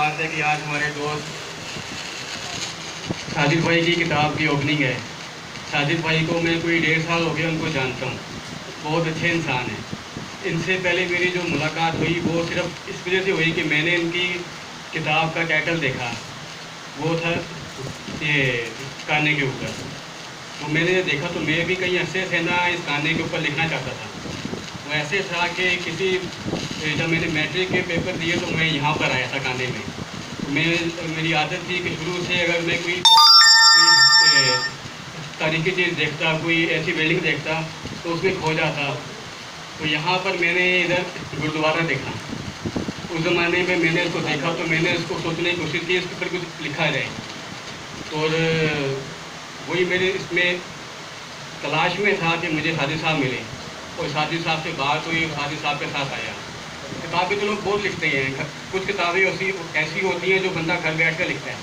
بات ہے کہ آج ہمارے دوست ساجد بھائی کی کتاب کی اوپننگ ہے. ساجد بھائی کو میں کوئی 1.5 سال ہو گیا ان کو جانتا ہوں. بہت اچھے انسان ہیں. ان سے پہلے میری جو ملاقات ہوئی وہ صرف اس وجہ سے ہوئی کہ میں نے ان کی کتاب کا ٹائٹل دیکھا. وہ تھا یہ کانے کے اوپر. تو میں نے دیکھا تو میں بھی کئی عرصے سے نا اس کانے کے اوپر لکھنا چاہتا تھا. وہ ایسے تھا کہ جب میں نے میٹرک کے پیپر دیے تو میں یہاں پر آیا تھا کانے میں. میری عادت تھی کہ شروع سے اگر میں کوئی تاریخی چیز دیکھتا, کوئی ایسی بلڈنگ دیکھتا تو اس میں کھو جاتا. تو یہاں پر میں نے ادھر گرودوارہ دیکھا. اس زمانے میں نے اس کو دیکھا تو میں نے اس کو سوچنے کی کوشش کی اس کے اوپر کچھ لکھا جائے. اور وہی میرے اس میں تلاش میں تھا کہ مجھے ساجد صاحب ملے, اور ساجد صاحب سے بات ہوئی اور ساجد صاحب کے ساتھ آیا. کتابیں تو لوگ بہت لکھتے ہیں. کچھ کتابیں ایسی ہوتی ہیں جو بندہ گھر بیٹھ کر لکھتا ہے,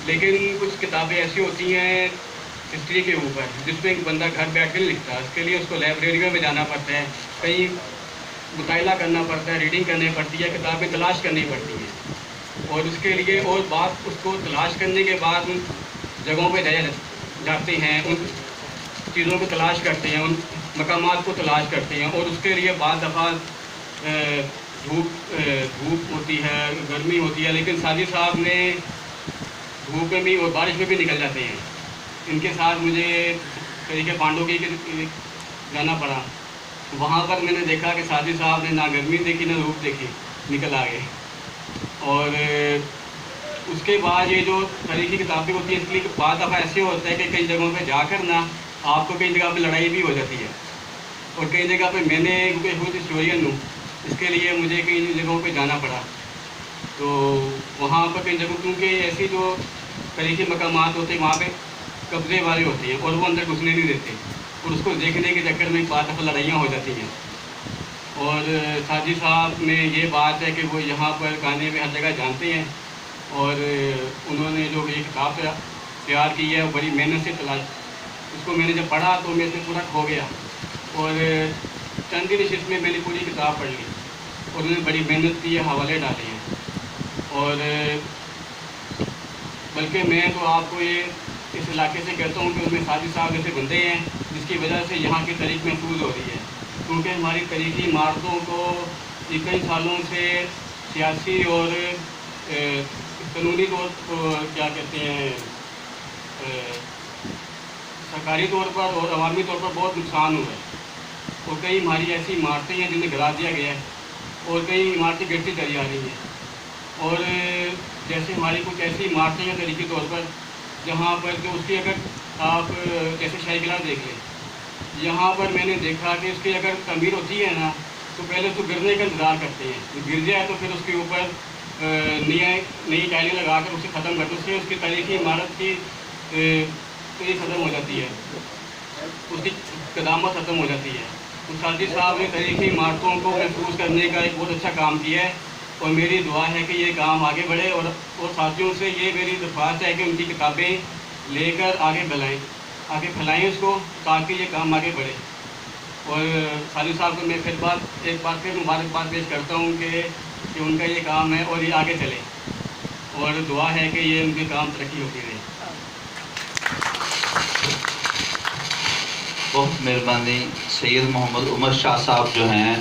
لیکن کچھ کتابیں ایسی ہوتی ہیں ہسٹری کے اوپر جس میں بندہ گھر بیٹھ کر لکھتا ہے. اس کے لیے اس کو لائبریریوں میں جانا پڑتا ہے, کہیں مطالعہ کرنا پڑتا ہے, ریڈنگ کرنی پڑتی ہے, کتابیں تلاش کرنی پڑتی ہیں. اور اس کے لیے اور بات اس کو تلاش کرنے کے بعد ان جگہوں پہ جاتے ہیں, ان چیزوں کو تلاش کرتے ہیں, ان مقامات کو تلاش کرتے ہیں. اور اس کے لیے بعض دفعہ دھوپ ہوتی ہے, گرمی ہوتی ہے, لیکن ساجد صاحب نے دھوپ میں بھی اور بارش میں بھی نکل جاتے ہیں. ان کے ساتھ مجھے طریقے پانڈو کی جانا پڑا. وہاں پر میں نے دیکھا کہ ساجد صاحب نے نہ گرمی دیکھی نہ دھوپ دیکھی, نکل آ گئے. اور اس کے بعد یہ جو تاریخی کتابیں ہوتی ہیں اس لیے بعض دفعہ ایسے ہوتا ہے کہ کئی جگہوں پہ جا کر نا آپ کو کئی جگہ پہ لڑائی بھی ہو جاتی ہے. اور کئی جگہ پہ میں نے خود ہسٹورین ہوں, اس کے لیے مجھے کئی جگہوں پہ جانا پڑا. تو وہاں پر کئی جگہوں کیونکہ ایسی جو تاریخی مقامات ہوتے ہیں وہاں پہ قبضے والے ہوتے ہیں اور وہ اندر گھسنے نہیں دیتے, اور اس کو دیکھنے کے چکر میں بعض دفعہ لڑائیاں ہو جاتی ہیں. اور ساجد صاحب میں یہ بات ہے کہ وہ یہاں پر کانے میں ہر جگہ جانتے ہیں, اور انہوں نے جو یہ کتاب تیار کی ہے وہ بڑی محنت سے تلاش. اس کو میں نے جب پڑھا تو میں سے پورا کھو گیا, اور چند ہی نشست میں نے پوری کتاب پڑھ لی. اور انہوں نے بڑی محنت کی ہے, حوالے ڈالے ہیں. اور بلکہ میں تو آپ کو یہ اس علاقے سے کہتا ہوں کہ اس میں ساجد صاحب جیسے بندے ہیں جس کی وجہ سے یہاں کی تاریخ محفوظ ہو رہی ہے. کیونکہ ہماری تاریخی عمارتوں کو کئی سالوں سے سیاسی اور قانونی طور پر کیا کہتے ہیں سرکاری طور پر اور عوامی طور پر بہت نقصان ہوا ہے. اور کئی ہماری ایسی عمارتیں ہیں جنہیں گرا دیا گیا ہے, اور کئی عمارتیں گرتی چلی آ رہی ہیں. اور جیسے ہماری کچھ ایسی عمارتیں ہیں تاریخی طور پر جہاں پر جو اس کی اگر آپ جیسے شاہی قلعہ دیکھ لیں, یہاں پر میں نے دیکھا کہ اس کی اگر تعمیر ہوتی ہے نا تو پہلے اس کو گرنے کا انتظار کرتے ہیں. گر جائے تو پھر اس کے اوپر نئی ٹائلیں لگا کر اسے ختم کرتے, اس سے اس کی تاریخی عمارت کی یہ ختم ہو جاتی ہے, اس کی قدامت ختم ہو جاتی ہے. تو ساجد صاحب نے تاریخی عمارتوں کو محفوظ کرنے کا ایک بہت اچھا کام کیا ہے, اور میری دعا ہے کہ یہ کام آگے بڑھے. اور ساتھیوں سے یہ میری درخواست ہے کہ ان کی کتابیں لے کر آگے پھیلائیں اس کو, تاکہ یہ کام آگے بڑھے. اور ساجد صاحب کو میں ایک بار پھر مبارکباد پیش کرتا ہوں کہ ان کا یہ کام ہے اور یہ آگے چلے, اور دعا ہے کہ یہ ان کے کام ترقی ہوتی رہے. بہت مہربانی. سید محمد عمر شاہ صاحب جو ہیں